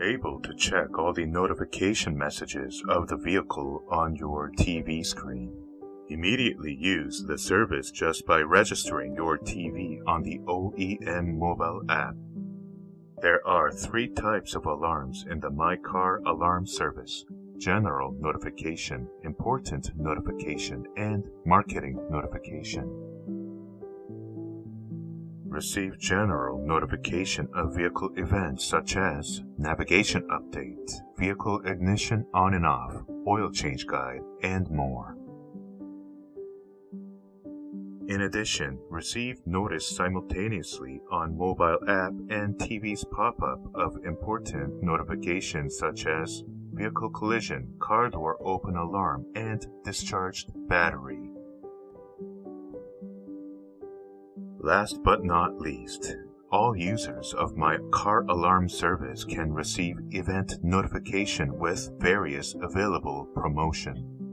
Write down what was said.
Able to check all the notification messages of the vehicle on your TV screen. Immediately use the service just by registering your TV on the OEM mobile app. There are 3 types of alarms in the MyCARallam service: general notification, important notification, and marketing notification. Receive general notification of vehicle events such as navigation update, vehicle ignition on and off, oil change guide, and more. In addition, receive notice simultaneously on mobile app and TV's pop-up of important notifications such as vehicle collision, car door open alarm, and discharged battery. Last but not least, all users of MyCARallam service can receive event notification with various available promotion.